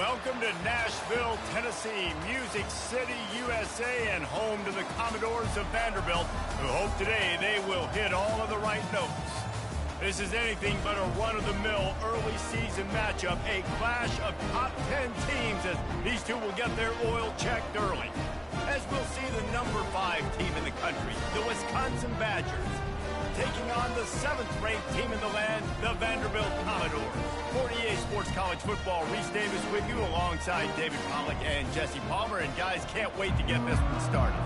Welcome to Nashville, Tennessee, Music City, USA, and home to the Commodores of Vanderbilt, who hope today they will hit all of the right notes. This is anything but a run-of-the-mill early season matchup, a clash of top 10 teams as these two will get their oil checked early. As we'll see the number 5 team in the country, the Wisconsin Badgers, taking on the 7th-ranked team in the land, the Vanderbilt Commodores. 48 Sports College Football, Reese Davis with you alongside David Pollack and Jesse Palmer. And guys, can't wait to get this one started.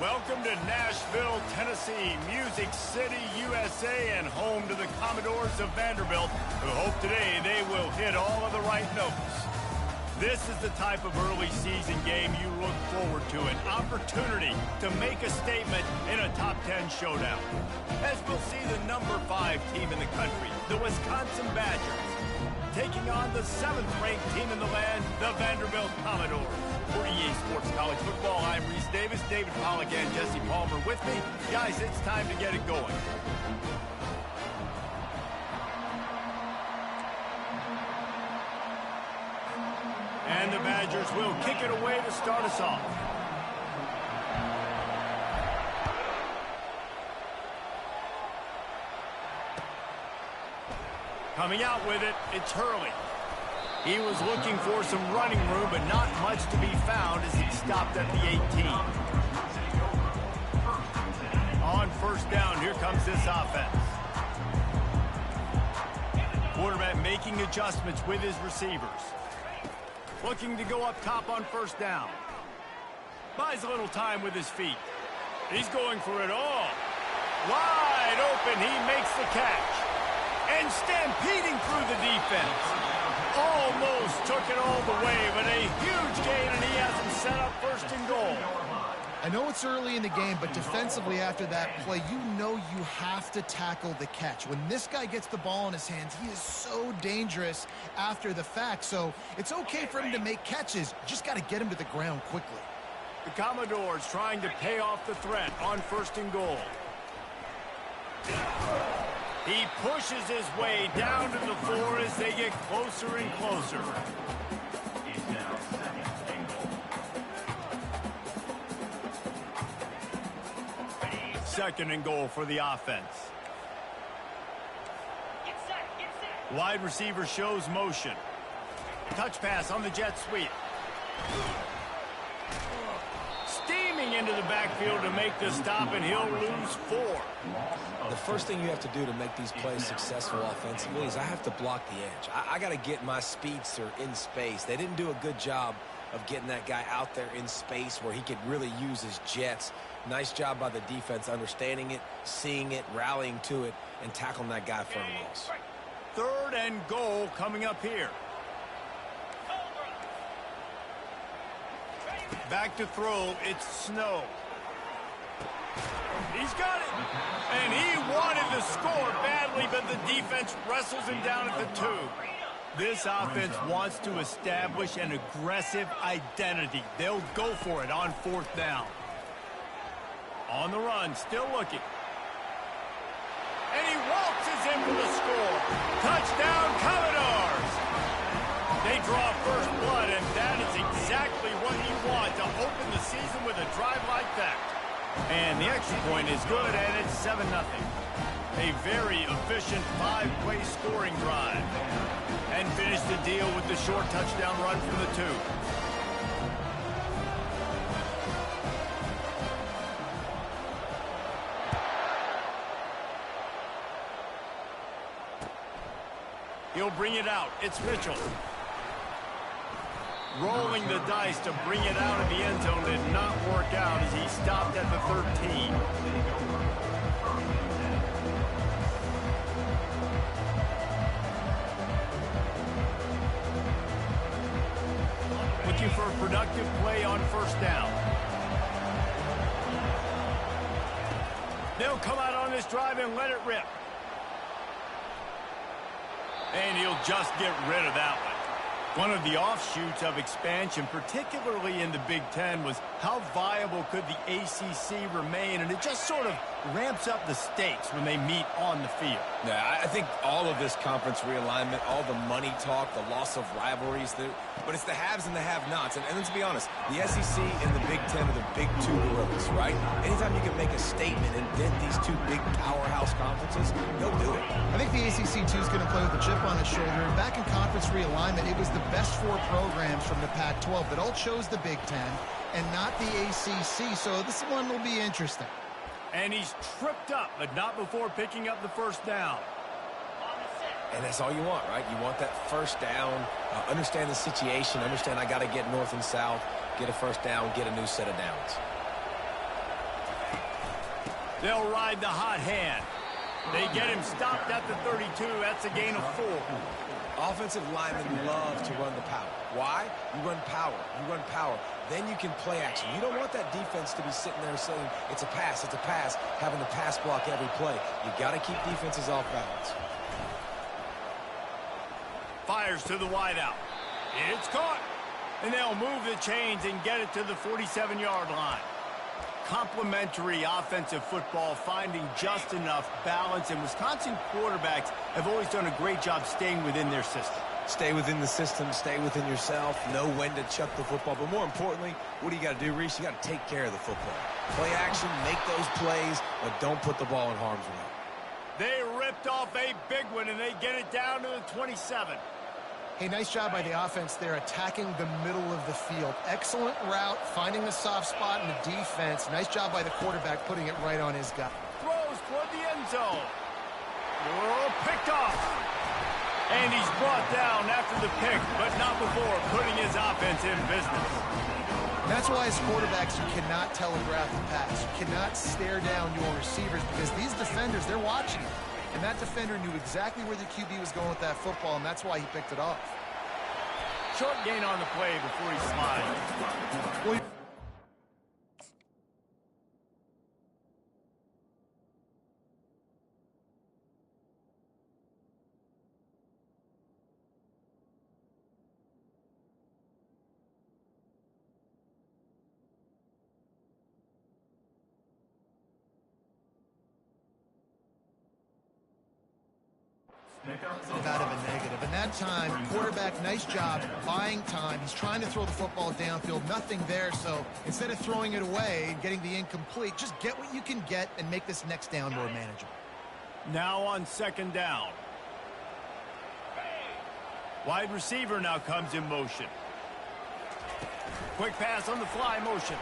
Welcome to Nashville, Tennessee, Music City, USA, and home to the Commodores of Vanderbilt, who hope today they will hit all of the right notes. This is the type of early season game you look forward to, an opportunity to make a statement in a top 10 showdown. As we'll see the number 5 team in the country, the Wisconsin Badgers, taking on the 7th-ranked team in the land, the Vanderbilt Commodores. 48 Sports College Football, I'm Reese Davis, David Pollack and Jesse Palmer with me. Guys, it's time to get it going. And the Badgers will kick it away to start us off. Coming out with it, it's Hurley. He was looking for some running room, but not much to be found as he stopped at the 18. On first down, here comes this offense. Quarterback making adjustments with his receivers. Looking to go up top on first down. Buys a little time with his feet. He's going for it all. Wide open, he makes the catch. And stampeding through the defense. Almost took it all the way, but a huge gain, and he has him set up first and goal. I know it's early in the game, but defensively after that play, you know you have to tackle the catch. When this guy gets the ball in his hands, he is so dangerous after the fact. So it's okay for him to make catches. Just got to get him to the ground quickly. The Commodores trying to pay off the threat on first and goal. He pushes his way down to the floor as they get closer and closer. Second and goal for the offense. Wide receiver shows motion. Touch pass on the jet sweep. Steaming into the backfield to make the stop, and he'll lose 4. The first thing you have to do to make these plays successful offensively is I have to block the edge. I got to get my speedster in space. They didn't do a good job of getting that guy out there in space where he could really use his jets. Nice job by the defense understanding it, seeing it, rallying to it, and tackling that guy for a loss. Third and goal coming up here. Back to throw, it's Snow. He's got it. And he wanted to score badly, but the defense wrestles him down at the 2. This offense wants to establish an aggressive identity. They'll go for it on 4th down. On the run, still looking. And he waltzes in for the score. Touchdown, Commodores! They draw first blood, and that is exactly what you want to open the season with a drive like that. And the extra point is good, and it's 7-0. A very efficient 5-play scoring drive. And finish the deal with the short touchdown run from the 2. He'll bring it out. It's Mitchell. Rolling the dice to bring it out of the end zone did not work out as he stopped at the 13. Looking for a productive play on 1st down. They'll come out on this drive and let it rip. And he'll just get rid of that one. One of the offshoots of expansion, particularly in the Big Ten, was how viable could the ACC remain, and it just sort of ramps up the stakes when they meet on the field. Yeah, I think all of this conference realignment, all the money talk, the loss of rivalries, but it's the haves and the have-nots. And let's be honest, the SEC and the Big Ten are the big 2 gorillas, right? Anytime you can make a statement and dent these 2 big powerhouse conferences, they'll do it. I think the ACC, too, is going to play with a chip on its shoulder. And back in conference realignment, it was the best 4 programs from the Pac-12 that all chose the Big Ten and not the ACC. So this one will be interesting. And he's tripped up, but not before picking up the 1st down. And that's all you want, right? You want that 1st down, understand the situation, understand I got to get north and south, get a 1st down, get a new set of downs. They'll ride the hot hand. They get him stopped at the 32. That's a gain of 4. Offensive linemen love to run the power. Why? You run power. You run power. Then you can play action. You don't want that defense to be sitting there saying, it's a pass, having to pass block every play. You got to keep defenses off balance. Fires to the wideout. It's caught. And they'll move the chains and get it to the 47-yard line. Complementary offensive football, finding just enough balance, and Wisconsin quarterbacks have always done a great job staying within their system. Stay within the system, stay within yourself, know when to chuck the football. But more importantly, what do you got to do, Reese? You got to take care of the football. Play action, make those plays, but don't put the ball in harm's way. They ripped off a big one, and they get it down to the 27. Hey, nice job by the offense there, attacking the middle of the field. Excellent route, finding the soft spot in the defense. Nice job by the quarterback putting it right on his guy. Throws toward the end zone. Oh, picked off. And he's brought down after the pick, but not before putting his offense in business. That's why as quarterbacks, you cannot telegraph the pass. You cannot stare down your receivers because these defenders, they're watching you. And that defender knew exactly where the QB was going with that football, and that's why he picked it off. Short gain on the play before he slides. Well, out of a negative. And that time, quarterback, nice job, buying time. He's trying to throw the football downfield, nothing there. So instead of throwing it away and getting the incomplete, just get what you can get and make this next down more manageable. Now on 2nd down. Wide receiver now comes in motion. Quick pass on the fly motion.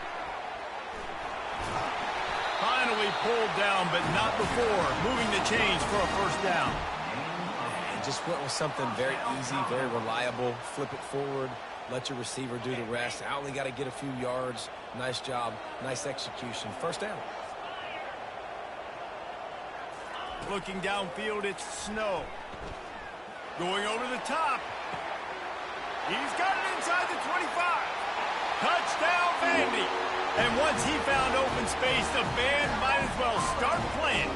Finally pulled down, but not before moving the chains for a 1st down. Just went with something very easy, very reliable. Flip it forward, let your receiver do the rest. I only got to get a few yards. Nice job, nice execution. 1st down. Looking downfield, it's Snow. Going over the top. He's got it inside the 25. Touchdown, Vandy. And once he found open space, the band might as well start playing.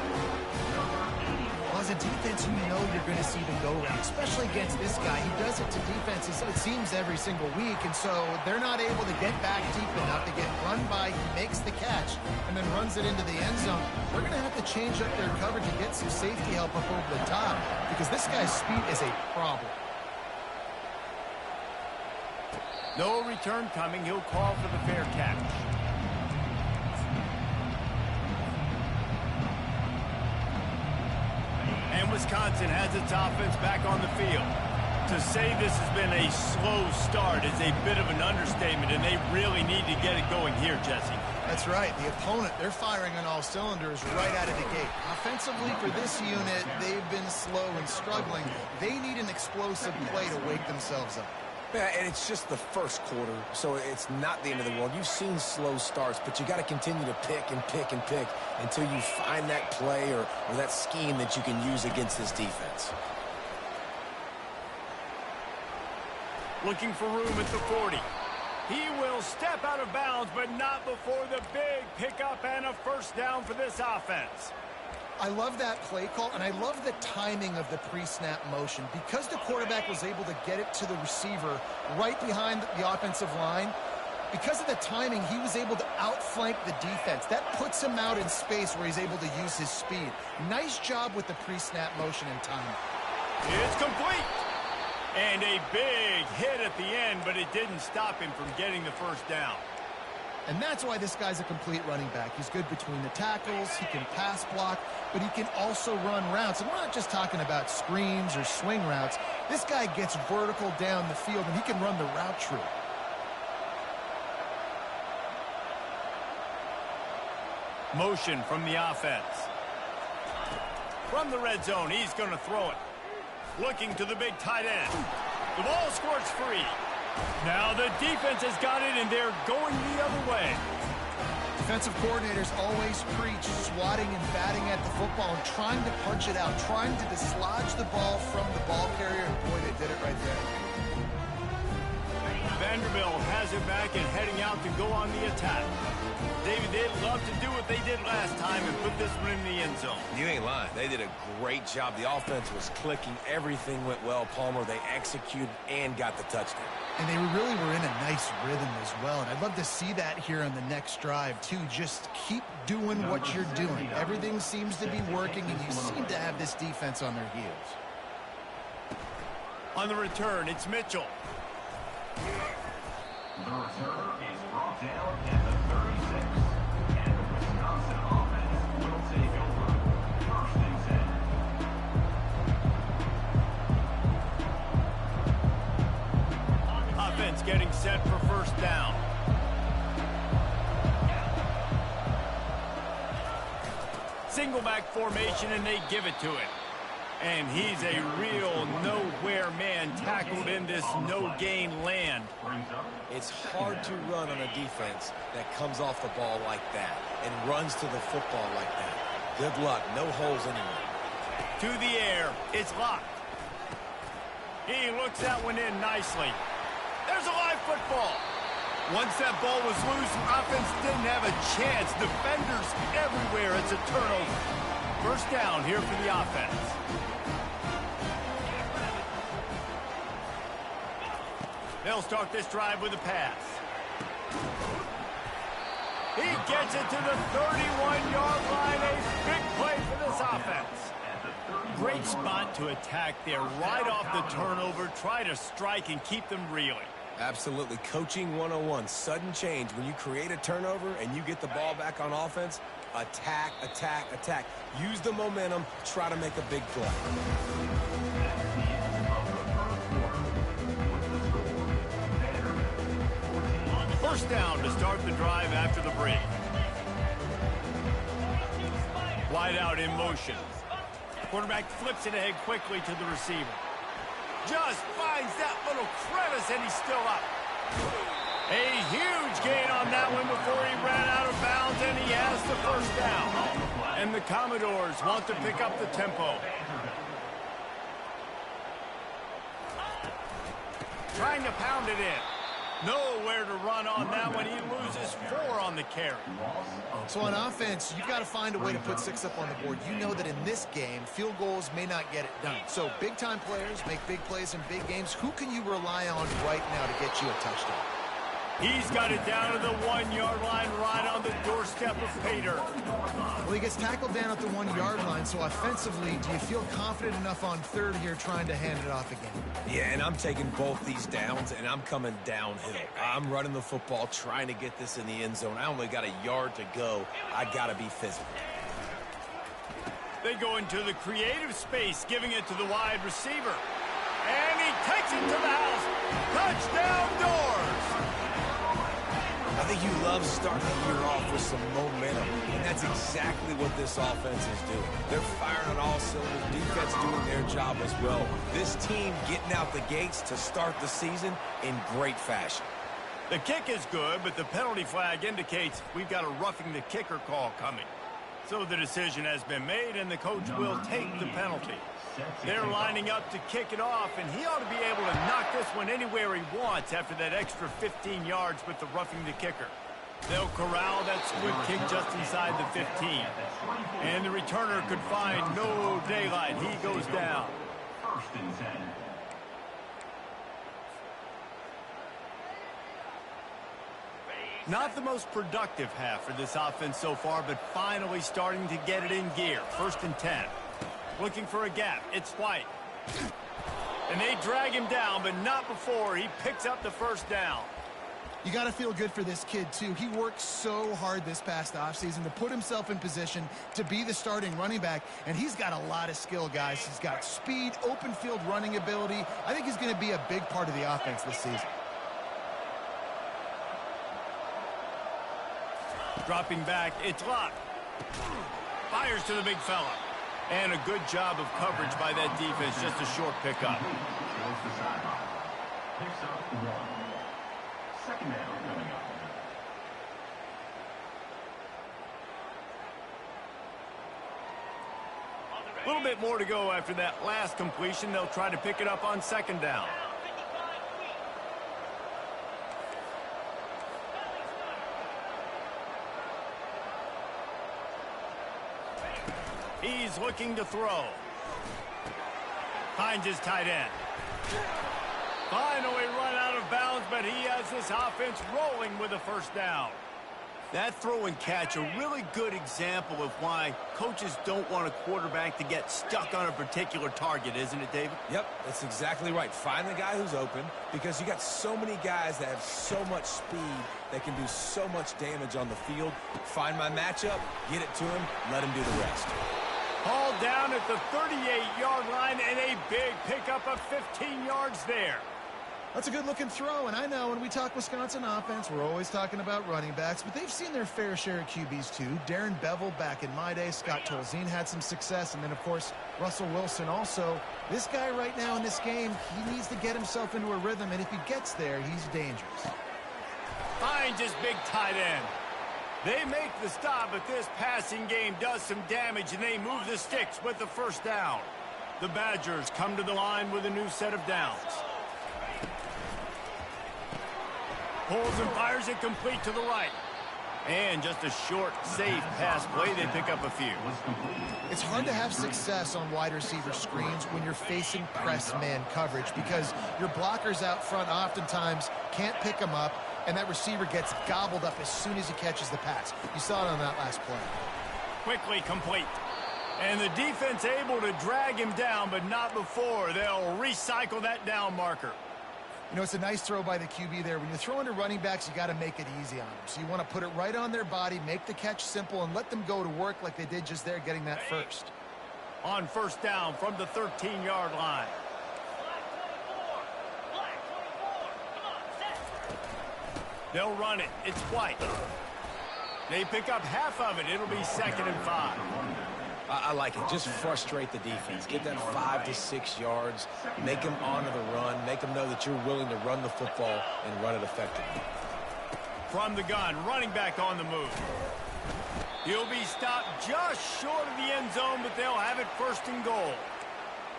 Well, as a defense, you know you're going to see the go-round, especially against this guy. He does it to defenses, it seems, every single week, and so they're not able to get back deep enough to get run by. He makes the catch and then runs it into the end zone. They're going to have to change up their coverage and get some safety help up over the top because this guy's speed is a problem. No return coming. He'll call for the fair catch. And Wisconsin has its offense back on the field. To say this has been a slow start is a bit of an understatement, and they really need to get it going here, Jesse. That's right. The opponent, they're firing on all cylinders right out of the gate. Offensively, for this unit, they've been slow and struggling. They need an explosive play to wake themselves up. Yeah, and it's just the first quarter, so it's not the end of the world. You've seen slow starts, but you got to continue to pick and pick and pick until you find that play or that scheme that you can use against this defense. Looking for room at the 40. He will step out of bounds, but not before the big pickup and a first down for this offense. I love that play call, and I love the timing of the pre-snap motion. Because the quarterback was able to get it to the receiver right behind the offensive line, because of the timing, he was able to outflank the defense. That puts him out in space where he's able to use his speed. Nice job with the pre-snap motion and timing. It's complete. And a big hit at the end, but it didn't stop him from getting the first down. And that's why this guy's a complete running back. He's good between the tackles, he can pass block, but he can also run routes. And we're not just talking about screens or swing routes. This guy gets vertical down the field, and he can run the route tree. Motion from the offense. From the red zone, he's going to throw it. Looking to the big tight end. The ball squirts free. Now the defense has got it, and they're going the other way. Defensive coordinators always preach swatting and batting at the football and trying to punch it out, trying to dislodge the ball from the ball carrier, and boy, they did it right there. Vanderbilt has it back and heading out to go on the attack. David, they'd love to do what they did last time and put this one in the end zone. You ain't lying. They did a great job. The offense was clicking. Everything went well, Palmer. They executed and got the touchdown. And they really were in a nice rhythm as well. And I'd love to see that here on the next drive, too. Just keep doing what you're doing. Everything seems to be working, and you seem to have this defense on their heels. On the return, it's Mitchell. The return is brought down at the 36, and the Wisconsin offense will take over. First and 10. Offense getting set for first down. Single back formation, and they give it to him. And he's a real nowhere man tackled in this no-gain land. It's hard to run on a defense that comes off the ball like that and runs to the football like that. Good luck. No holes anywhere. To the air. It's locked. He looks that one in nicely. There's a live football. Once that ball was loose, offense didn't have a chance. Defenders everywhere. It's a turnover. First down here for the offense. They'll start this drive with a pass. He gets it to the 31-yard line. A big play for this offense. Great spot to attack there. Right off the turnover. Try to strike and keep them reeling. Absolutely. Coaching 101. Sudden change. When you create a turnover and you get the ball back on offense, attack, attack, attack. Use the momentum. Try to make a big play. First down to start the drive after the break. Wide out in motion. Quarterback flips it ahead quickly to the receiver. Just finds that little crevice, and he's still up. A huge gain on that one before he ran out of bounds, and he has the first down. And the Commodores want to pick up the tempo. Trying to pound it in. Nowhere to run on that one. He loses 4 on on the carry. So on offense, you've got to find a way to put 6 up on the board. You know that in this game, field goals may not get it done. So big-time players make big plays in big games. Who can you rely on right now to get you a touchdown? He's got it down to the 1-yard line, right on the doorstep of Pater. Well, he gets tackled down at the 1-yard line, so offensively, do you feel confident enough on third here trying to hand it off again? Yeah, and I'm taking both these downs, and I'm coming downhill. I'm running the football, trying to get this in the end zone. I only got a yard to go. I got to be physical. They go into the creative space, giving it to the wide receiver. And he takes it to the house. Touchdown doors! I think you love starting the year off with some momentum, and that's exactly what this offense is doing. They're firing on all cylinders, defense doing their job as well. This team getting out the gates to start the season in great fashion. The kick is good, but the penalty flag indicates we've got a roughing the kicker call coming. So the decision has been made, and the coach will take the penalty. They're lining up to kick it off, and he ought to be able to knock this one anywhere he wants after that extra 15 yards with the roughing the kicker. They'll corral that squib kick just inside the 15. And the returner could find no daylight. He goes down. First and 10. Not the most productive half for this offense so far, but finally starting to get it in gear. First and 10. Looking for a gap. It's White. And they drag him down, but not before he picks up the first down. You got to feel good for this kid, too. He worked so hard this past offseason to put himself in position to be the starting running back, and he's got a lot of skill, guys. He's got speed, open field running ability. I think he's going to be a big part of the offense this season. Dropping back, it's Locke. Fires to the big fella. And a good job of coverage by that defense, just a short pickup. Towards the sideline. Picks up 1. Second down coming up. A little bit more to go after that last completion. They'll try to pick it up on second down. He's looking to throw. Finds his tight end. Finally run out of bounds, but he has this offense rolling with a first down. That throw and catch, a really good example of why coaches don't want a quarterback to get stuck on a particular target, isn't it, David? Yep, that's exactly right. Find the guy who's open, because you got so many guys that have so much speed that can do so much damage on the field. Find my matchup, get it to him, let him do the rest. Hauled down at the 38-yard line, and a big pickup of 15 yards there. That's a good-looking throw, and I know when we talk Wisconsin offense, we're always talking about running backs, but they've seen their fair share of QBs too. Darren Bevel back in my day, Scott Tolzien had some success, and then, of course, Russell Wilson also. This guy right now in this game, he needs to get himself into a rhythm, and if he gets there, he's dangerous. Finds his big tight end. They make the stop, but this passing game does some damage, and they move the sticks with the first down. The Badgers come to the line with a new set of downs. Pulls and fires it complete to the right. And just a short, safe pass play. They pick up a few. It's hard to have success on wide receiver screens when you're facing press man coverage because your blockers out front oftentimes can't pick them up, and that receiver gets gobbled up as soon as he catches the pass. You saw it on that last play. Quickly complete. And the defense able to drag him down, but not before. They'll recycle that down marker. You know, it's a nice throw by the QB there. When you're throwing to running backs, you got to make it easy on them. So you want to put it right on their body, make the catch simple, and let them go to work like they did just there, getting that first. On first down from the 13-yard line. They'll run it. It's White. They pick up half of it. It'll be 2nd and 5. I like it. Just frustrate the defense. Get that 5 to 6 yards. Make them honor the run. Make them know that you're willing to run the football and run it effectively. From the gun, running back on the move. He'll be stopped just short of the end zone, but they'll have it 1st and goal.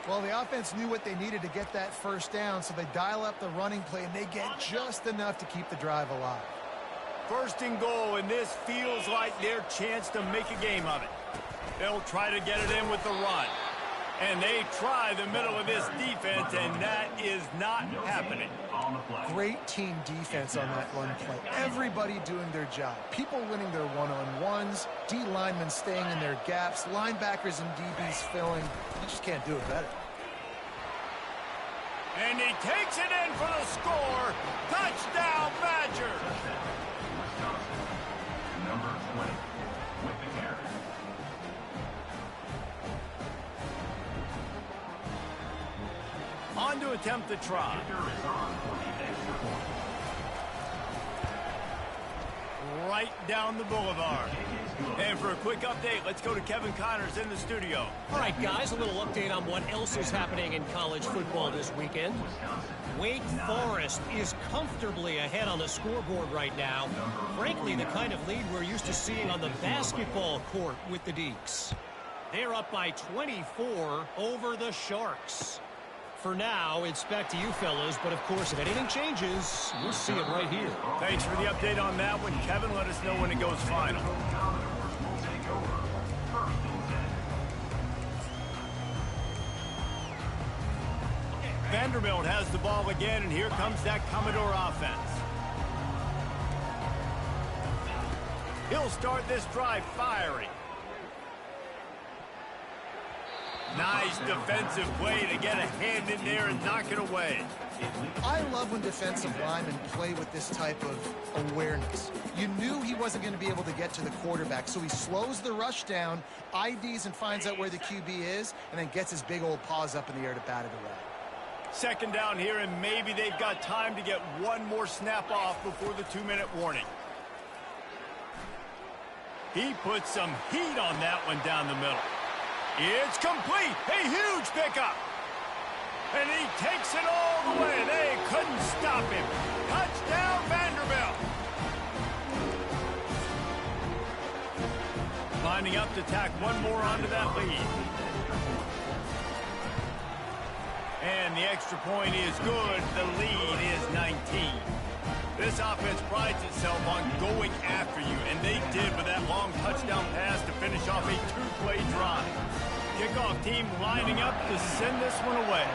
Well, the offense knew what they needed to get that first down, so they dial up the running play, and they get just enough to keep the drive alive. First and goal, and this feels like their chance to make a game of it. They'll try to get it in with the run. And they try the middle of this defense, and that is not happening. Great team defense on that run play. Everybody doing their job. People winning their one-on-ones, D linemen staying in their gaps, linebackers and DBs filling. You just can't do it better. And he takes it in for the score. Touchdown, Badgers! Number 20 with the carry. On to attempt the try. Right down the boulevard. And for a quick update, let's go to Kevin Connors in the studio. All right, guys, a little update on what else is happening in college football this weekend. Wake Forest is comfortably ahead on the scoreboard right now. Frankly, the kind of lead we're used to seeing on the basketball court with the Deacs. They're up by 24 over the Sharks. For now, it's back to you fellas, but of course, if anything changes, we'll see it right here. Thanks for the update on that one, Kevin. Let us know when it goes final. Vanderbilt has the ball again, and here comes that Commodore offense. He'll start this drive firing. Nice defensive play to get a hand in there and knock it away. I love when defensive linemen play with this type of awareness. You knew he wasn't going to be able to get to the quarterback, so he slows the rush down, IDs and finds out where the QB is, and then gets his big old paws up in the air to bat it away. Second down here, and maybe they've got time to get one more snap off before the 2-minute warning. He puts some heat on that one down the middle. It's complete. A huge pickup. And he takes it all the way. They couldn't stop him. Touchdown, Vanderbilt. Lining up to tack one more onto that lead. And the extra point is good. The lead is 19. This offense prides itself on going after you, and they did with that long touchdown pass to finish off a 2-play drive. Kickoff team lining up to send this one away.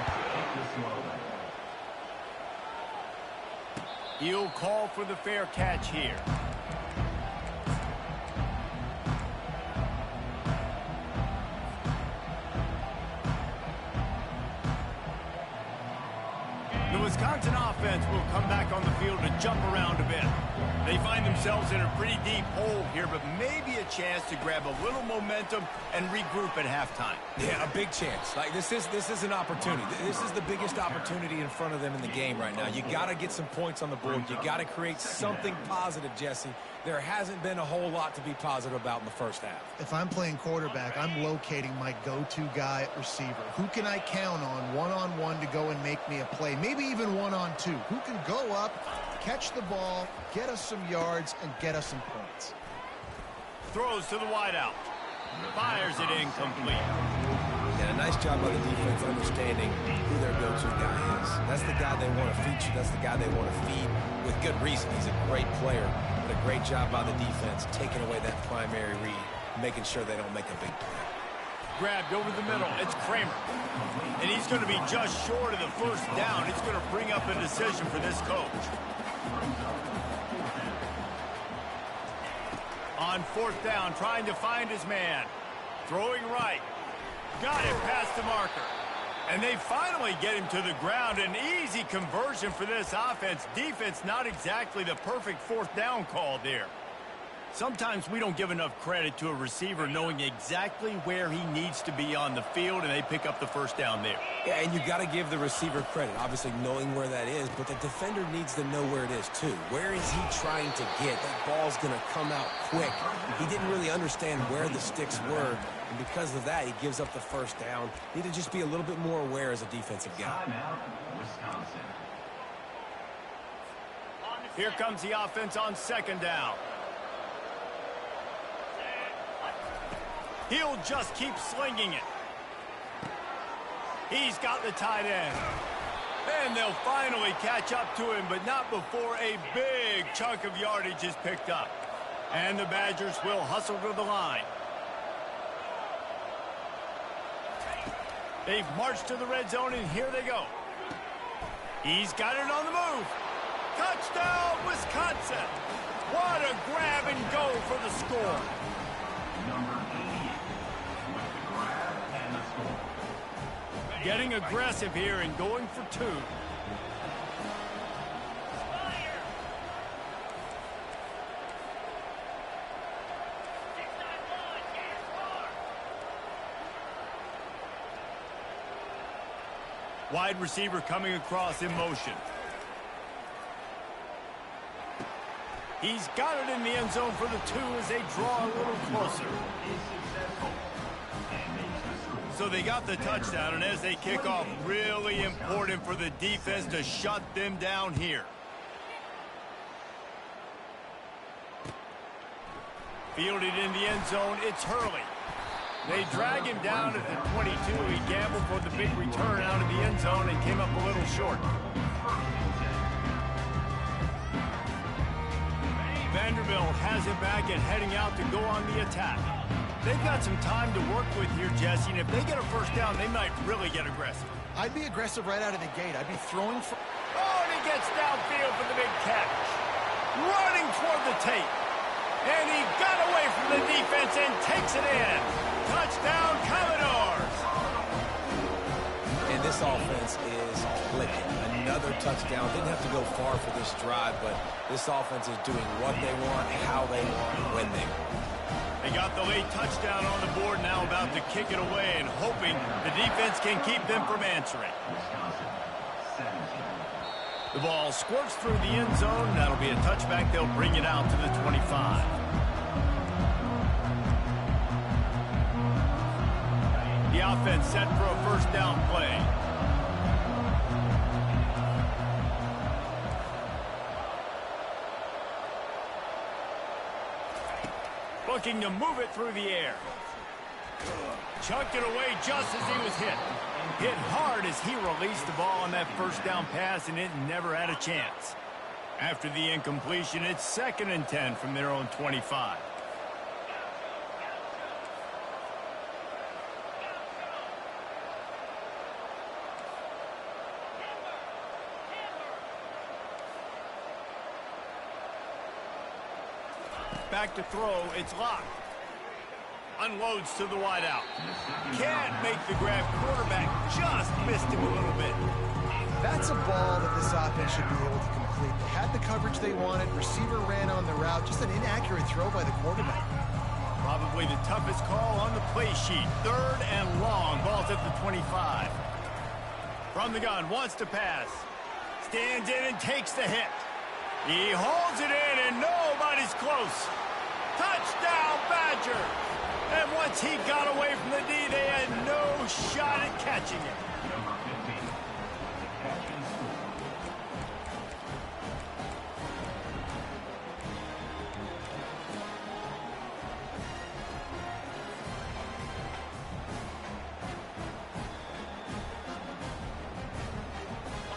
He'll call for the fair catch here. The Wisconsin offense will come back on the field to jump around a bit. They find themselves in a pretty deep hole here, but maybe a chance to grab a little momentum and regroup at halftime. Yeah, a big chance. Like this is an opportunity. This is the biggest opportunity in front of them in the game right now. You got to get some points on the board. You got to create something positive, Jesse. There hasn't been a whole lot to be positive about in the first half. If I'm playing quarterback, I'm locating my go-to guy at receiver. Who can I count on one-on-one to go and make me a play? Maybe even one-on-two. Who can go up, catch the ball, get us some yards, and get us some points. Throws to the wideout. Fires it incomplete. Yeah, a nice job by the defense understanding who their go-to guy is. That's the guy they want to feature. That's the guy they want to feed with good reason. He's a great player, but a great job by the defense taking away that primary read, making sure they don't make a big play. Grabbed over the middle. It's Kramer. And he's going to be just short of the first down. It's going to bring up a decision for this coach. On fourth down, trying to find his man. Throwing right. Got it past the marker. And they finally get him to the ground. An easy conversion for this offense. Defense, not exactly the perfect fourth down call there. Sometimes we don't give enough credit to a receiver knowing exactly where he needs to be on the field, and they pick up the first down there. Yeah, and you got to give the receiver credit, obviously knowing where that is, but the defender needs to know where it is too. Where is he trying to get? That ball's going to come out quick. He didn't really understand where the sticks were, and because of that, he gives up the first down. Need to just be a little bit more aware as a defensive guy. Wisconsin. Here comes the offense on second down. He'll just keep slinging it. He's got the tight end. And they'll finally catch up to him, but not before a big chunk of yardage is picked up. And the Badgers will hustle to the line. They've marched to the red zone, and here they go. He's got it on the move. Touchdown, Wisconsin. What a grab and go for the score. Number 88 with the grab and the score. Getting aggressive here and going for two. Wide receiver coming across in motion. He's got it in the end zone for the two as they draw a little closer. So they got the touchdown, and as they kick off, really important for the defense to shut them down here. Fielded in the end zone, it's Hurley. They drag him down at the 22. He gambled for the big return out of the end zone and came up a little short. Vanderbilt has it back and heading out to go on the attack. They've got some time to work with here, Jesse, and if they get a first down, they might really get aggressive. I'd be aggressive right out of the gate. I'd be throwing for... Oh, and he gets downfield for the big catch. Running toward the tape. And he got away from the defense and takes it in. Touchdown, Commodores. And this offense is clicking. Another touchdown. Didn't have to go far for this drive, but this offense is doing what they want, how they want, when they want. They got the late touchdown on the board, now about to kick it away and hoping the defense can keep them from answering. The ball squirts through the end zone. That'll be a touchback. They'll bring it out to the 25. The offense set for a first down play. Looking to move it through the air. Chucked it away just as he was hit. Hit hard as he released the ball on that first down pass, and it never had a chance. After the incompletion, it's 2nd and 10 from their own 25. Back to throw, it's locked. Unloads to the wideout. Can't make the grab. Quarterback just missed him a little bit. That's a ball that this offense should be able to complete. They had the coverage they wanted. Receiver ran on the route. Just an inaccurate throw by the quarterback. Probably the toughest call on the play sheet. 3rd and long. Ball's at the 25. From the gun, wants to pass. Stands in and takes the hit. He holds it in, and nobody's close. Touchdown, Badger! And once he got away from the D, they had no shot at catching it. Number 15, catch and score.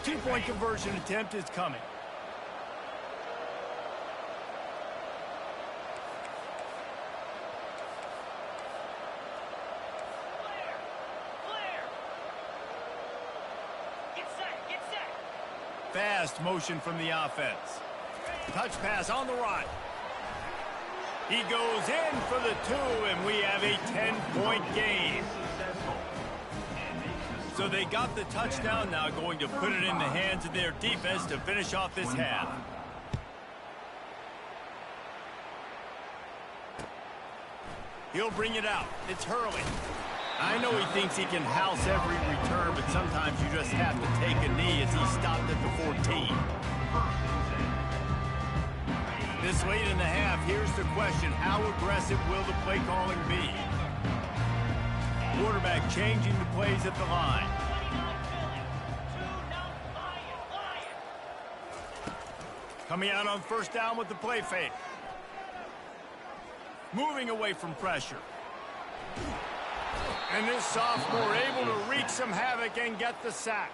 Two-point conversion attempt is coming. Fast motion from the offense. Touch pass on the right. He goes in for the 2, and we have a 10-point game. So they got the touchdown, now going to put it in the hands of their defense to finish off this half. He'll bring it out. It's Hurley. I know he thinks he can house every return, but sometimes you just have to take a knee as he stopped at the 14. This late in the half, here's the question. How aggressive will the play calling be? Quarterback changing the plays at the line. Coming out on first down with the play fake. Moving away from pressure. And this sophomore able to wreak some havoc and get the sack.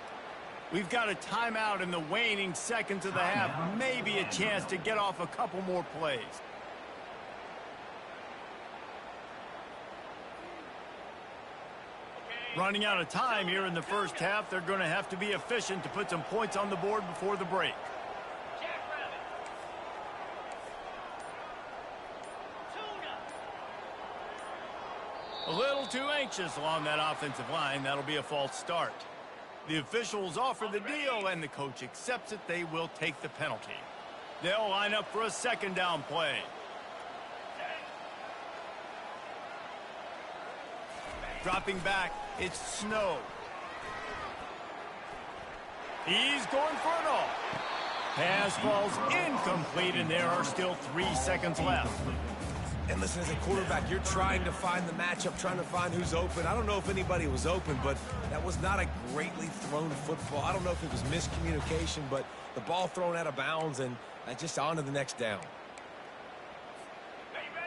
We've got a timeout in the waning seconds of the half. Maybe a chance to get off a couple more plays. Running out of time here in the first half. They're going to have to be efficient to put some points on the board before the break. A little too anxious along that offensive line. That'll be a false start. The officials offer the deal, and the coach accepts it. They will take the penalty. They'll line up for a second down play. Dropping back, it's Snow. He's going for it all. Pass falls incomplete, and there are still 3 seconds left. And listen, as a quarterback, you're trying to find the matchup, trying to find who's open. I don't know if anybody was open, but that was not a greatly thrown football. I don't know if it was miscommunication, but the ball thrown out of bounds and just on to the next down.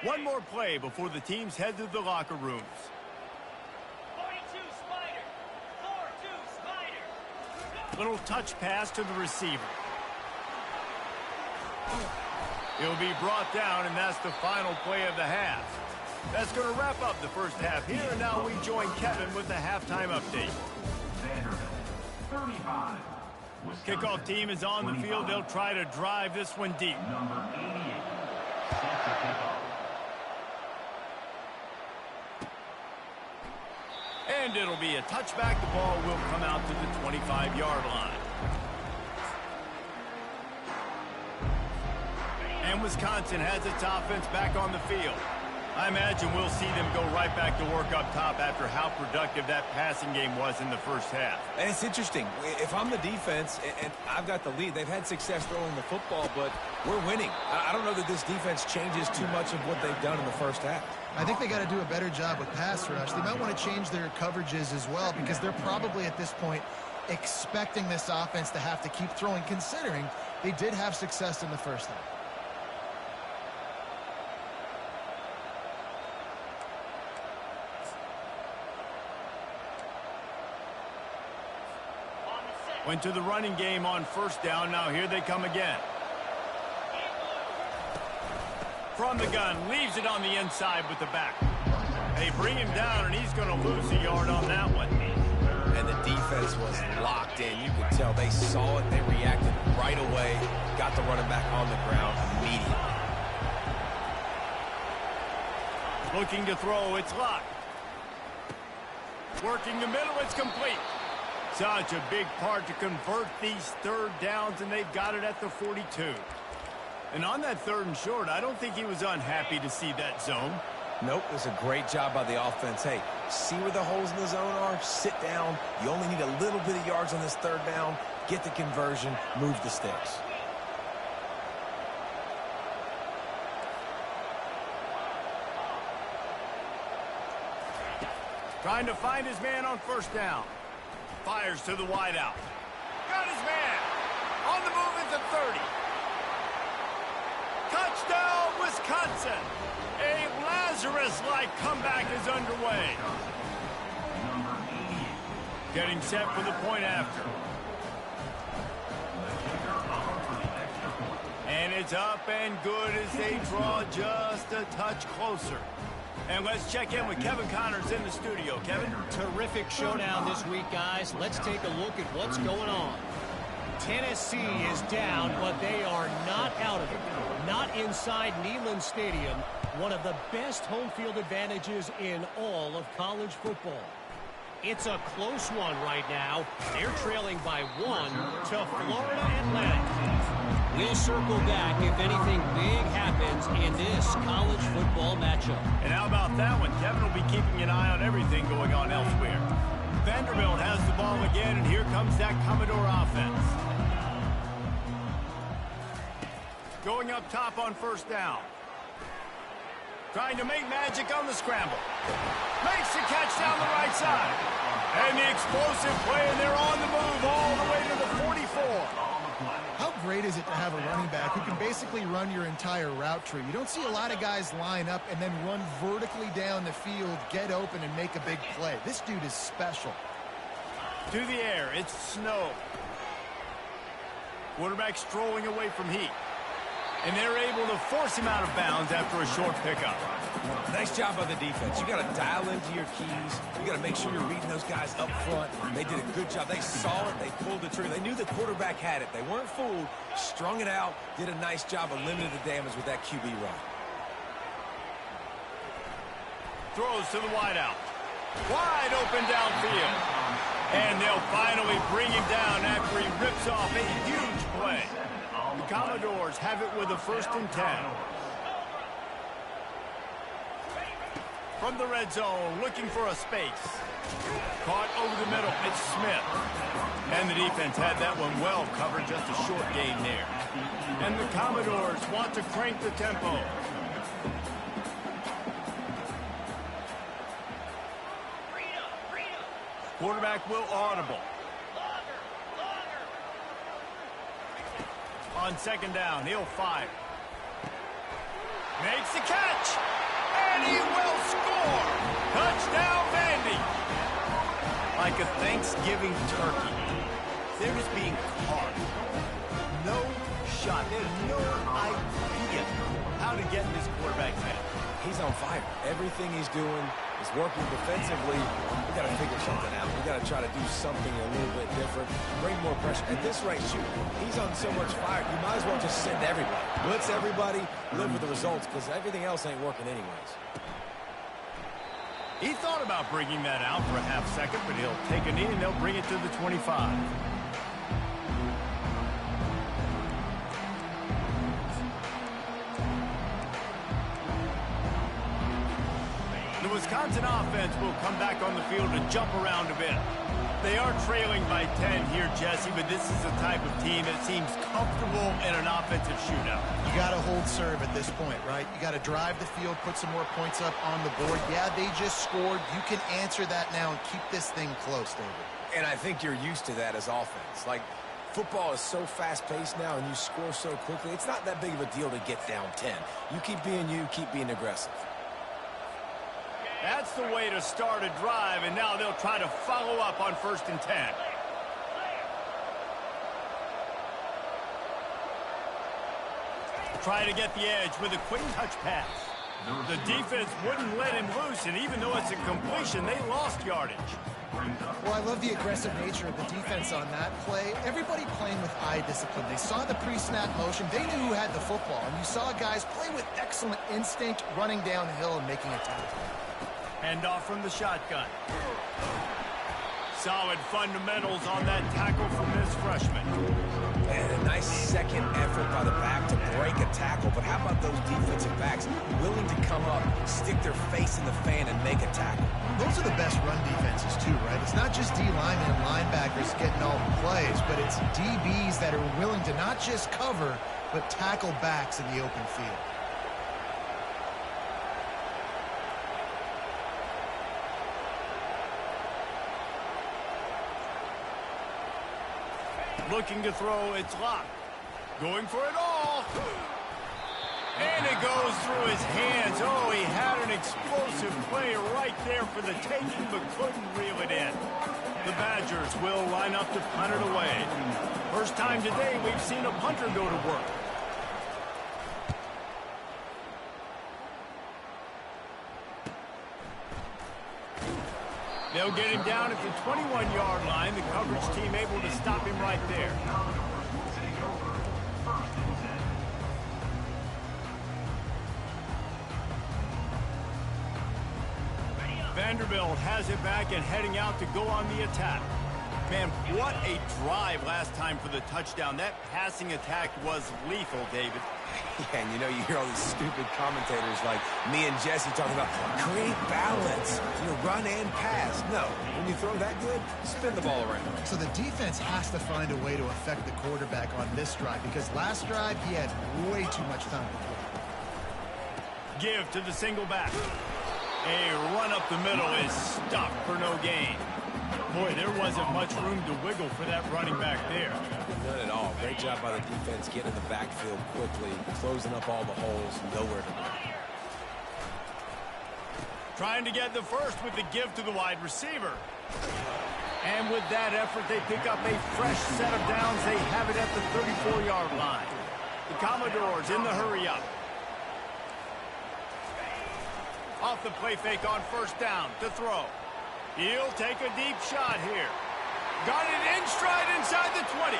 One more play before the teams head to the locker rooms. 42 Spider. 4-2 Spider. Little touch pass to the receiver. He'll be brought down, and that's the final play of the half. That's going to wrap up the first half here, and now we join Kevin with the halftime update. Vanderbilt, 35. Wisconsin, Kickoff team is on the 25. field. They'll try to drive this one deep. Number 88, set to kick off. And it'll be a touchback. The ball will come out to the 25-yard line. And Wisconsin has its offense back on the field. I imagine we'll see them go right back to work up top after how productive that passing game was in the first half. And it's interesting. If I'm the defense and I've got the lead, they've had success throwing the football, but we're winning. I don't know that this defense changes too much of what they've done in the first half. I think they got to do a better job with pass rush. They might want to change their coverages as well, because they're probably at this point expecting this offense to have to keep throwing, considering they did have success in the first half. Went to the running game on first down. Now here they come again. From the gun, leaves it on the inside with the back. They bring him down, and he's going to lose a yard on that one. And the defense was locked in. You could tell they saw it. They reacted right away. Got the running back on the ground immediately. Looking to throw, it's locked. Working the middle, it's complete. Such a big part to convert these third downs, and they've got it at the 42. And on that third and short, I don't think he was unhappy to see that zone. Nope, it was a great job by the offense. Hey, see where the holes in the zone are? Sit down. You only need a little bit of yards on this third down. Get the conversion. Move the sticks. Trying to find his man on first down. Fires to the wideout. Got his man. On the move at the 30. Touchdown, Wisconsin. A Lazarus-like comeback is underway. Number 88. Getting set for the point after. And it's up and good as they draw just a touch closer. And let's check in with Kevin Connors in the studio. Kevin? Terrific showdown this week, guys. Let's take a look at what's going on. Tennessee is down, but they are not out of it. Not inside Neyland Stadium, one of the best home field advantages in all of college football. It's a close one right now. They're trailing by 1 to Florida Atlantic. We'll circle back if anything big happens in this college football matchup. And how about that one? Kevin will be keeping an eye on everything going on elsewhere. Vanderbilt has the ball again, and here comes that Commodore offense. Going up top on first down. Trying to make magic on the scramble. Makes the catch down the right side. And the explosive play, and they're on the move all the way to the 44. How great is it to have a running back who can basically run your entire route tree? You don't see a lot of guys line up and then run vertically down the field, get open, and make a big play. This dude is special. To the air, it's Snow. Quarterback strolling away from heat. And they're able to force him out of bounds after a short pickup. Nice job by the defense. You got to dial into your keys. You got to make sure you're reading those guys up front. They did a good job. They saw it. They pulled the trigger. They knew the quarterback had it. They weren't fooled. Strung it out. Did a nice job of limiting the damage with that QB run. Throws to the wideout. Wide open downfield. And they'll finally bring him down after he rips off a huge play. The Commodores have it with a 1st and 10. From the red zone, looking for a space. Caught over the middle. It's Smith. And the defense had that one well covered, just a short gain there. And the Commodores want to crank the tempo. Quarterback will audible. On 2nd down, he'll fire. Makes the catch. And he will score. Touchdown, Vandy. Like a Thanksgiving turkey. They're just being caught. No shot. There's no idea how to get in this quarterback's head. He's on fire. Everything he's doing is working defensively. We got to figure something out. We got to try to do something a little bit different. Bring more pressure. At this rate, shoot, he's on so much fire. You might as well just send everybody. Blitz everybody. Live with the results because everything else ain't working anyways. He thought about bringing that out for a half second, but he'll take a knee and they'll bring it to the 25. The Wisconsin offense will come back on the field to jump around a bit. They are trailing by 10 here, Jesse, but this is the type of team that seems comfortable in an offensive shootout. You got to hold serve at this point, right? You got to drive the field, put some more points up on the board. Yeah, they just scored. You can answer that now and keep this thing close, David. And I think you're used to that as offense. Like, football is so fast-paced now and you score so quickly, it's not that big of a deal to get down 10. You keep being aggressive. That's the way to start a drive, and now they'll try to follow up on 1st and 10. Try to get the edge with a quick touch pass. The defense wouldn't let him loose, and even though it's a completion, they lost yardage. Well, I love the aggressive nature of the defense on that play. Everybody playing with eye discipline. They saw the pre-snap motion. They knew who had the football, and you saw guys play with excellent instinct, running downhill and making a tackle. Handoff from the shotgun. Solid fundamentals on that tackle from this freshman. And a nice second effort by the back to break a tackle. But how about those defensive backs willing to come up, stick their face in the fan, and make a tackle? Those are the best run defenses, too, right? It's not just D linemen and linebackers getting all the plays, but it's DBs that are willing to not just cover, but tackle backs in the open field. Looking to throw, it's locked. Going for it all. And it goes through his hands. Oh, he had an explosive play right there for the taking, but couldn't reel it in. The Badgers will line up to punt it away. First time today we've seen a punter go to work. They'll get him down at the 21-yard line. The coverage team able to stop him right there. Vanderbilt has it back and heading out to go on the attack. Man, what a drive last time for the touchdown. That passing attack was lethal, David. Yeah, and you know, you hear all these stupid commentators like me and Jesse talking about create balance, run and pass. No, when you throw that good, spin the ball around. So the defense has to find a way to affect the quarterback on this drive because last drive he had way too much time to throw. Give to the single back. A run up the middle is stopped for no gain. Boy, there wasn't much room to wiggle for that running back there. None at all. Great job by the defense getting in the backfield quickly, closing up all the holes, nowhere to run. Trying to get the first with the give to the wide receiver. And with that effort, they pick up a fresh set of downs. They have it at the 34-yard line. The Commodores in the hurry up. Off the play fake on first down to throw. He'll take a deep shot here. Got it in stride inside the 20.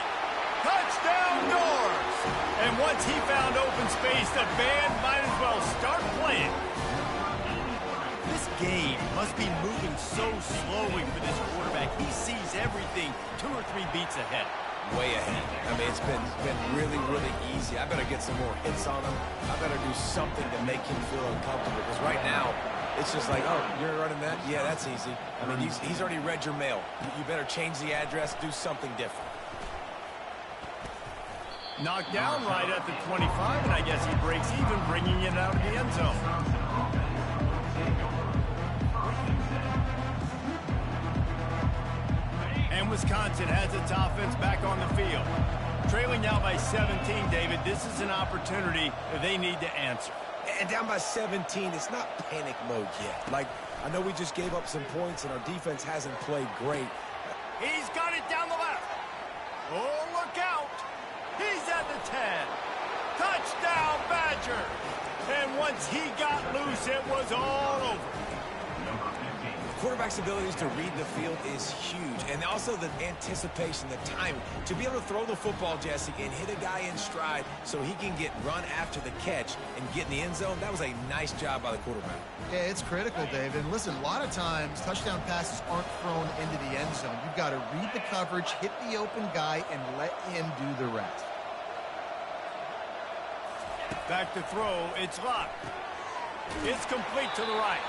Touchdown Doors! And once he found open space, the band might as well start playing. This game must be moving so slowly for this quarterback. He sees everything 2 or 3 beats ahead. Way ahead. I mean, it's been really, really easy. I better get some more hits on him. I better do something to make him feel uncomfortable. Because right now, it's just like, oh, you're running that? Yeah, that's easy. I mean, he's already read your mail. You better change the address, do something different. Knocked down right at the 25, and I guess he breaks even, bringing it out of the end zone. And Wisconsin has its offense back on the field. Trailing now by 17, David. This is an opportunity that they need to answer. And down by 17, it's not panic mode yet. Like, I know we just gave up some points, and our defense hasn't played great. He's got it down the left. Oh, look out. He's at the 10. Touchdown, Badger. And once he got loose, it was all over. Quarterback's abilities to read the field is huge, and also the anticipation, the timing. To be able to throw the football, Jesse, and hit a guy in stride so he can get run after the catch and get in the end zone, that was a nice job by the quarterback. Yeah, it's critical, Dave. And listen, a lot of times touchdown passes aren't thrown into the end zone. You've got to read the coverage, hit the open guy, and let him do the rest. Back to throw, it's Luck. It's complete to the right.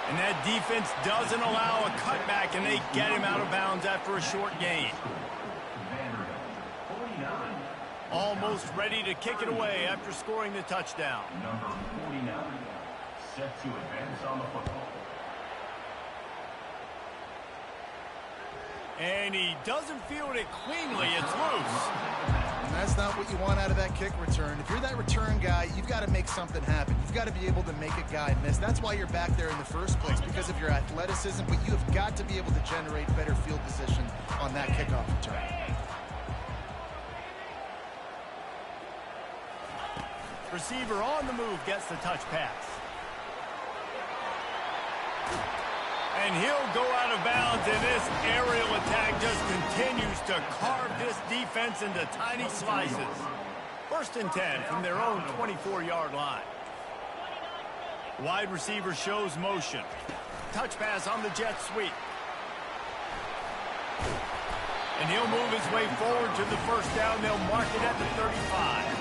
And that defense doesn't allow a cutback, and they get him out of bounds after a short gain. Almost ready to kick it away after scoring the touchdown. Number 49, set to advance on the football. And he doesn't field it cleanly. It's loose. And that's not what you want out of that kick return. If you're that return guy, you've got to make something happen. You've got to be able to make a guy miss. That's why you're back there in the first place, because of your athleticism, but you have got to be able to generate better field position on that kickoff return. Receiver on the move gets the touch pass. And he'll go out of bounds, and this aerial attack just continues to carve this defense into tiny slices. 1st and 10 from their own 24-yard line. Wide receiver shows motion. Touch pass on the jet sweep. And he'll move his way forward to the first down. They'll mark it at the 35.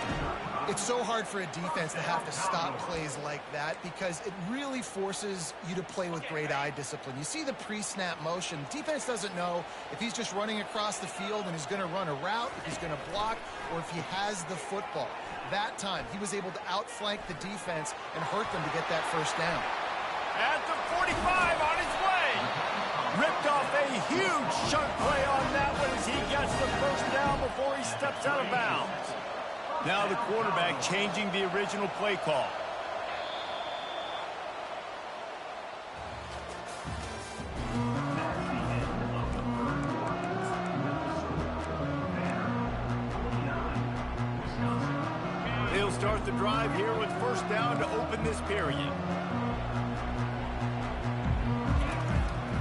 It's so hard for a defense to have to stop plays like that because it really forces you to play with great eye discipline. You see the pre-snap motion. Defense doesn't know if he's just running across the field and he's going to run a route, if he's going to block, or if he has the football. That time, he was able to outflank the defense and hurt them to get that first down. At the 45 on his way. Ripped off a huge chunk play on that one as he gets the first down before he steps out of bounds. Now the quarterback changing the original play call. He'll start the drive here with first down to open this period.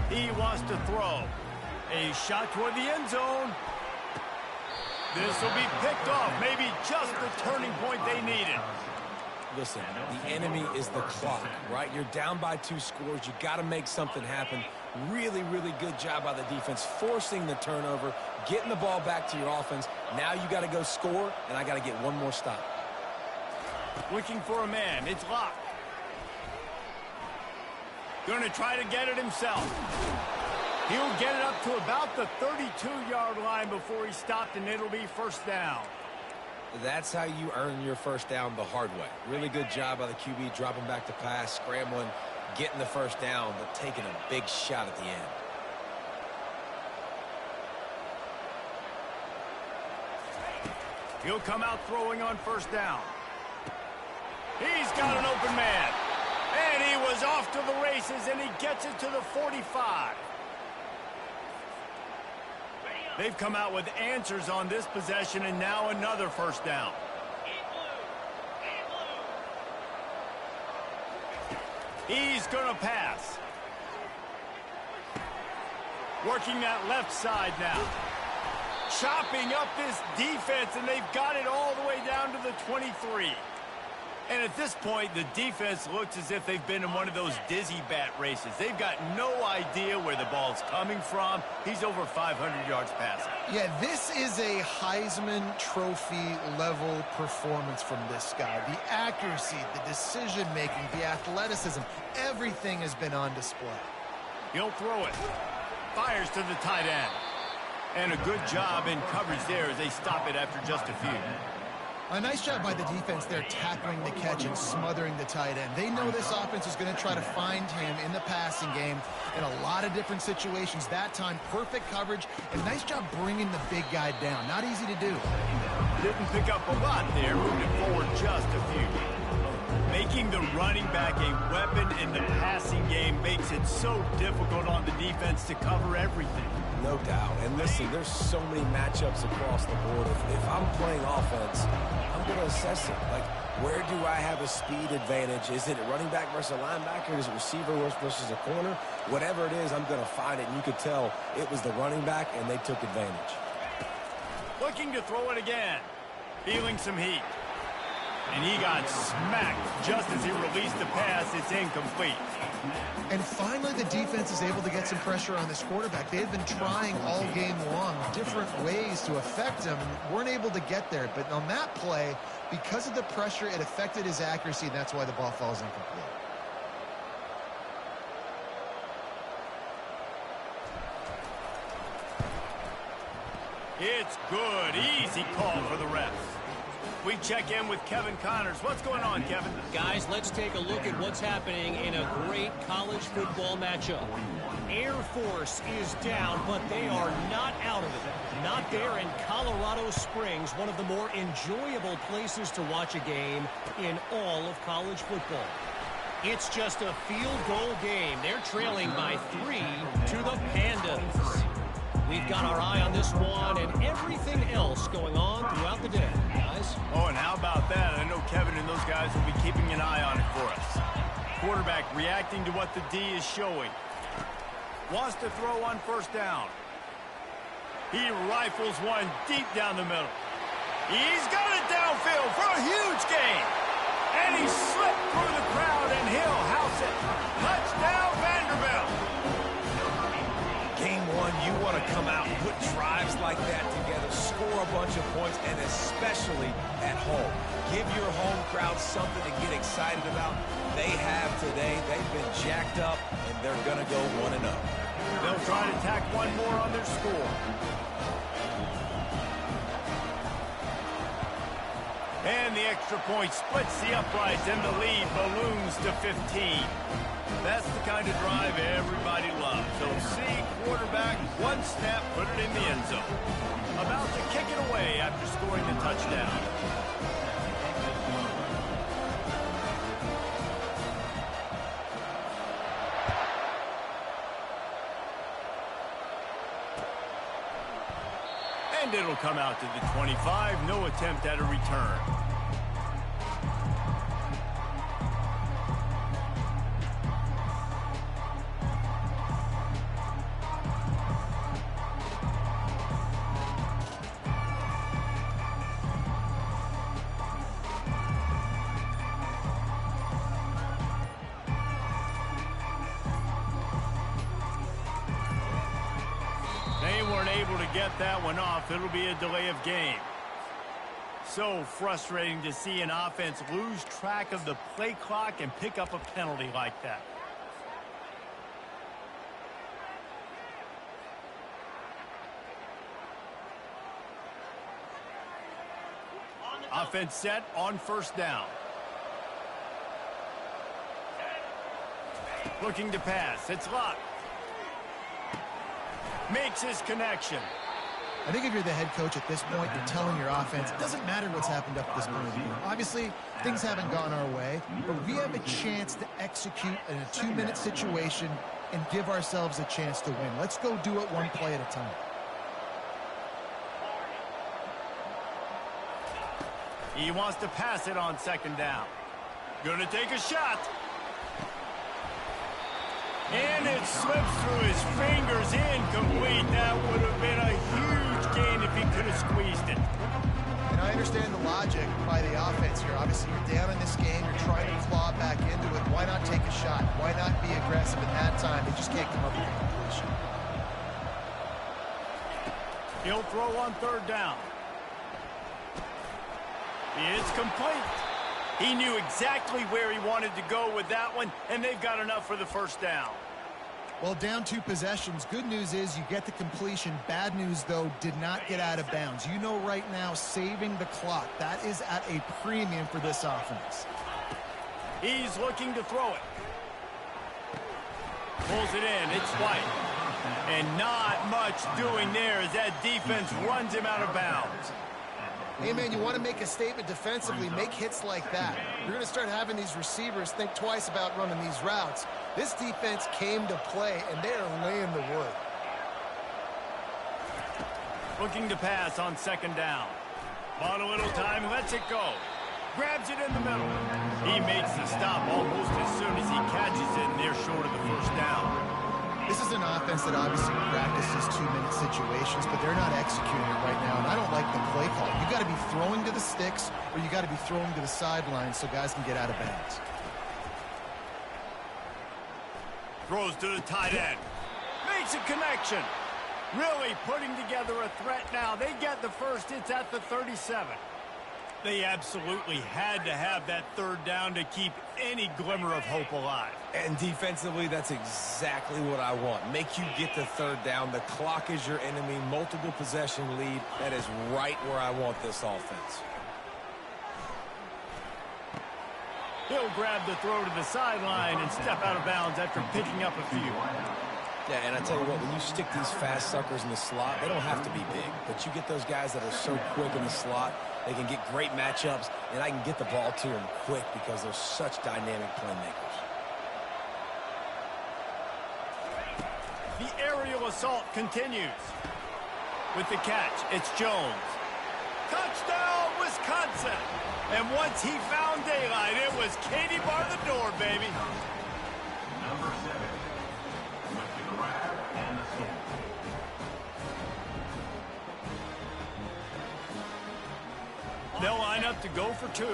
He wants to throw. A shot toward the end zone. This will be picked off. Maybe just the turning point they needed. Listen, the enemy is the clock, right? You're down by 2 scores. You got to make something happen. Really, really good job by the defense, forcing the turnover, getting the ball back to your offense. Now you got to go score, and I got to get one more stop. Looking for a man. It's Locke. Going to try to get it himself. He'll get it up to about the 32-yard line before he stopped, and it'll be first down. That's how you earn your first down the hard way. Really good job by the QB, dropping back to pass, scrambling, getting the first down, but taking a big shot at the end. He'll come out throwing on first down. He's got an open man. And he was off to the races, and he gets it to the 45. They've come out with answers on this possession, and now another first down. He's going to pass. Working that left side now. Chopping up this defense, and they've got it all the way down to the 23. And at this point, the defense looks as if they've been in one of those dizzy bat races. They've got no idea where the ball's coming from. He's over 500 yards passing. Yeah, this is a Heisman Trophy level performance from this guy. The accuracy, the decision-making, the athleticism, everything has been on display. He'll throw it. Fires to the tight end. And a good job in coverage there as they stop it after just a few. A nice job by the defense there, tackling the catch and smothering the tight end. They know this offense is going to try to find him in the passing game in a lot of different situations. That time, perfect coverage, and nice job bringing the big guy down. Not easy to do. Didn't pick up a lot there, moving it forward just a few. Making the running back a weapon in the passing game makes it so difficult on the defense to cover everything. No doubt. And listen, there's so many matchups across the board. If I'm playing offense, I'm going to assess it. Like, where do I have a speed advantage? Is it a running back versus a linebacker? Is it receiver versus a corner? Whatever it is, I'm going to find it. And you could tell it was the running back, and they took advantage. Looking to throw it again. Feeling some heat. And he got smacked just as he released the pass. It's incomplete. And finally, the defense is able to get some pressure on this quarterback. They've been trying all game long different ways to affect him. Weren't able to get there. But on that play, because of the pressure, it affected his accuracy, and that's why the ball falls incomplete. It's good. Easy call for the refs. We check in with Kevin Connors. What's going on, Kevin? Guys, let's take a look at what's happening in a great college football matchup. Air Force is down, but they are not out of it. Not there in Colorado Springs, one of the more enjoyable places to watch a game in all of college football. It's just a field goal game. They're trailing by 3 to the Pandas. We've got our eye on this one and everything else going on throughout the day, guys. Oh, and how about that? I know Kevin and those guys will be keeping an eye on it for us. Quarterback reacting to what the D is showing. Wants to throw on first down. He rifles one deep down the middle. He's got it downfield for a huge gain. And he slipped through the crowd, and he'll house it. Touchdown, Vanderbilt. Game one, you want to come out and put drives like that together, score a bunch of points, and especially at home. Give your home crowd something to get excited about. They have today. They've been jacked up, and they're going to go 1-0. They'll try to tack one more on their score. And the extra point splits the uprights, and the lead balloons to 15. That's the kind of drive everybody loves. So see quarterback, one snap, put it in the end zone. About to kick it away after scoring the touchdown. And it'll come out to the 25. No attempt at a return. Get that one off. It'll be a delay of game. So frustrating to see an offense lose track of the play clock and pick up a penalty like that. Offense set on first down. Looking to pass. It's locked. Makes his connection. I think if you're the head coach at this point, you're telling your offense, it doesn't matter what's happened up to this point of the game. Obviously, things haven't gone our way, but we have a chance to execute in a 2-minute situation and give ourselves a chance to win. Let's go do it one play at a time. He wants to pass it on second down. Gonna take a shot. And it slips through his fingers, incomplete. That would have been a huge gain if he could have squeezed it. And I understand the logic by the offense here. Obviously, you're down in this game. You're trying to claw back into it. Why not take a shot? Why not be aggressive in that time? They just can't come up with a completion. He'll throw on third down. It's complete. He knew exactly where he wanted to go with that one, and they've got enough for the first down. Well, down 2 possessions. Good news is you get the completion. Bad news, though, did not get out of bounds. You know right now, saving the clock, that is at a premium for this offense. He's looking to throw it. Pulls it in. It's White. And not much doing there as that defense runs him out of bounds. Hey, man, you want to make a statement defensively, make hits like that. You're going to start having these receivers think twice about running these routes. This defense came to play, and they are laying the wood. Looking to pass on second down. Bought a little time, lets it go. Grabs it in the middle. He makes the stop almost as soon as he catches it, and they're short of the first down. This is an offense that obviously practices 2-minute situations, but they're not executing it right now, and I don't like the play call. You got to be throwing to the sticks, or you got to be throwing to the sidelines so guys can get out of bounds. Throws to the tight end. Makes a connection. Really putting together a threat now. They get the first. It's at the 37. They absolutely had to have that third down to keep any glimmer of hope alive. And defensively, that's exactly what I want. Make you get the third down. The clock is your enemy. Multiple possession lead. That is right where I want this offense. He'll grab the throw to the sideline and step out of bounds after picking up a few. Yeah, and I tell you what, when you stick these fast suckers in the slot, they don't have to be big. But you get those guys that are so quick in the slot, they can get great matchups, and I can get the ball to them quick because they're such dynamic playmakers. The aerial assault continues. With the catch, it's Jones. Touchdown, Wisconsin! And once he found daylight, it was Katie bar the door, baby. Number 7. With the grab and the score. They'll line up to go for 2.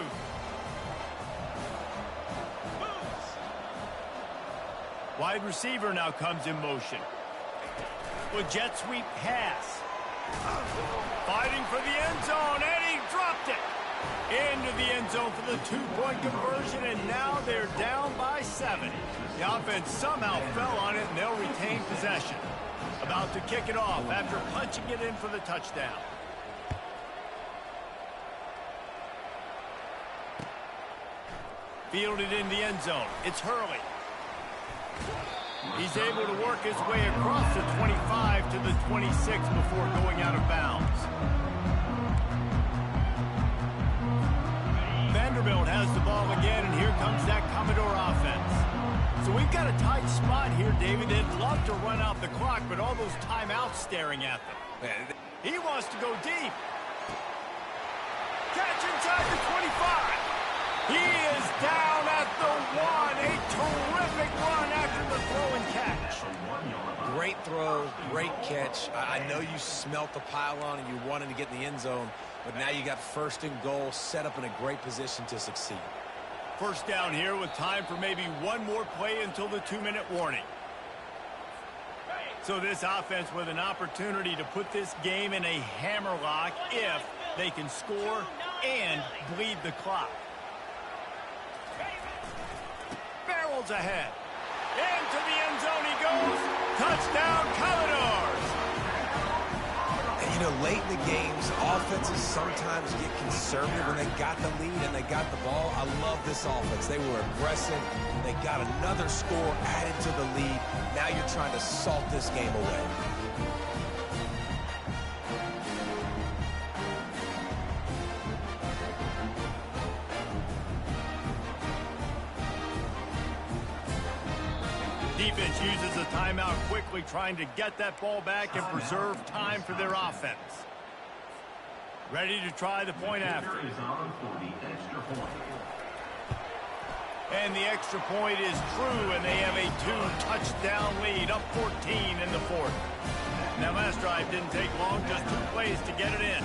Wide receiver now comes in motion. With jet sweep pass. Fighting for the end zone, and he dropped it. Into the end zone for the 2-point conversion, and now they're down by 7. The offense somehow fell on it, and they'll retain possession. About to kick it off after punching it in for the touchdown. Fielded in the end zone. It's Hurley. He's able to work his way across the 25 to the 26 before going out of bounds. Vanderbilt has the ball again, and here comes that Commodore offense. So we've got a tight spot here, David. They'd love to run out the clock, but all those timeouts staring at them. He wants to go deep. Catch inside the 25. He is down at the 1. A terrific run after the throw and catch. Great throw, great catch. I know you smelt the pylon and you wanted to get in the end zone, but now you got first and goal, set up in a great position to succeed. First down here with time for maybe one more play until the 2-minute warning. So this offense with an opportunity to put this game in a hammerlock if they can score and bleed the clock. Barrels ahead. Into the end zone he goes. Touchdown, Commodores. And you know, late in the games, offenses sometimes get conservative when they got the lead and they got the ball. I love this offense. They were aggressive. They got another score added to the lead. Now you're trying to salt this game away. Defense uses a timeout quickly, trying to get that ball back and preserve time for their offense. Ready to try the point after. Is on for the extra point. And the extra point is true, and they have a 2-touchdown lead, up 14 in the fourth. Now, last drive didn't take long, just 2 plays to get it in.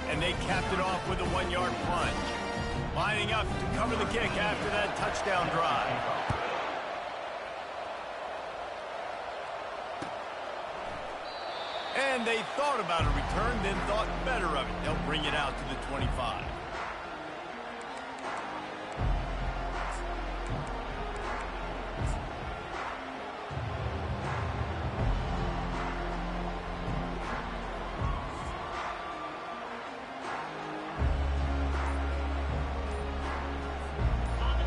And they capped it off with a 1-yard plunge. Lining up to cover the kick after that touchdown drive. And they thought about a return, then thought better of it. They'll bring it out to the 25.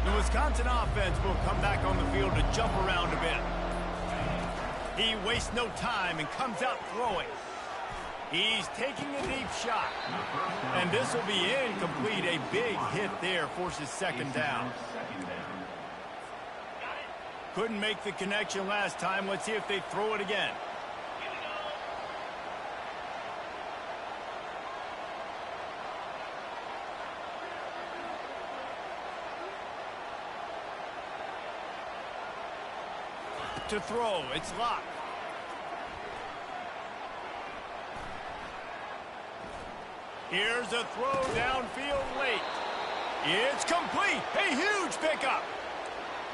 The Wisconsin offense will come back on the field to jump around a bit. He wastes no time and comes out throwing. He's taking a deep shot. And this will be incomplete. A big hit there forces second down. Couldn't make the connection last time. Let's see if they throw it again. To throw, it's locked. Here's a throw downfield late. It's complete. A huge pickup.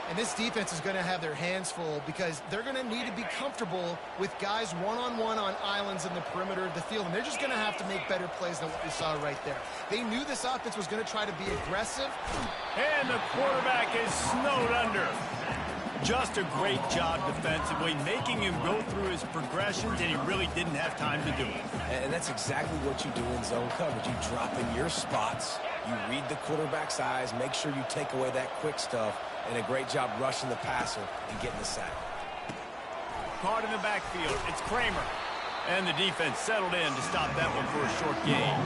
And this defense is going to have their hands full because they're going to need to be comfortable with guys one-on-one on islands in the perimeter of the field. And they're just going to have to make better plays than what we saw right there. They knew this offense was going to try to be aggressive. And the quarterback is snowed under. Just a great job defensively, making him go through his progressions, and he really didn't have time to do it. And that's exactly what you do in zone coverage. You drop in your spots, you read the quarterback's eyes, make sure you take away that quick stuff, and a great job rushing the passer and getting the sack. Caught in the backfield, it's Kramer. And the defense settled in to stop that one for a short gain.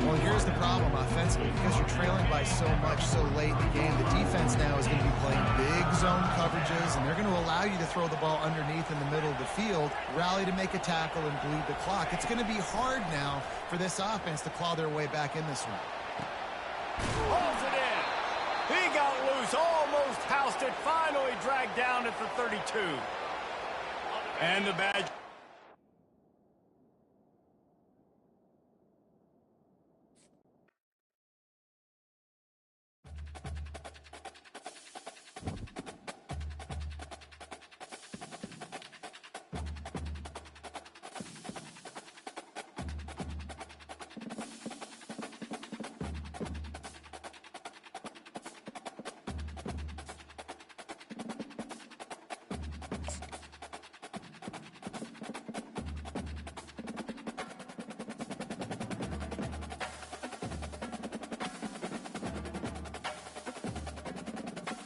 Well, here's the problem offensively. Because you're trailing by so much so late in the game, the defense now is going to be playing big zone coverages, and they're going to allow you to throw the ball underneath in the middle of the field, rally to make a tackle, and bleed the clock. It's going to be hard now for this offense to claw their way back in this one. Holds it in. He got loose, almost housed it, finally dragged down at the 32. And the badge.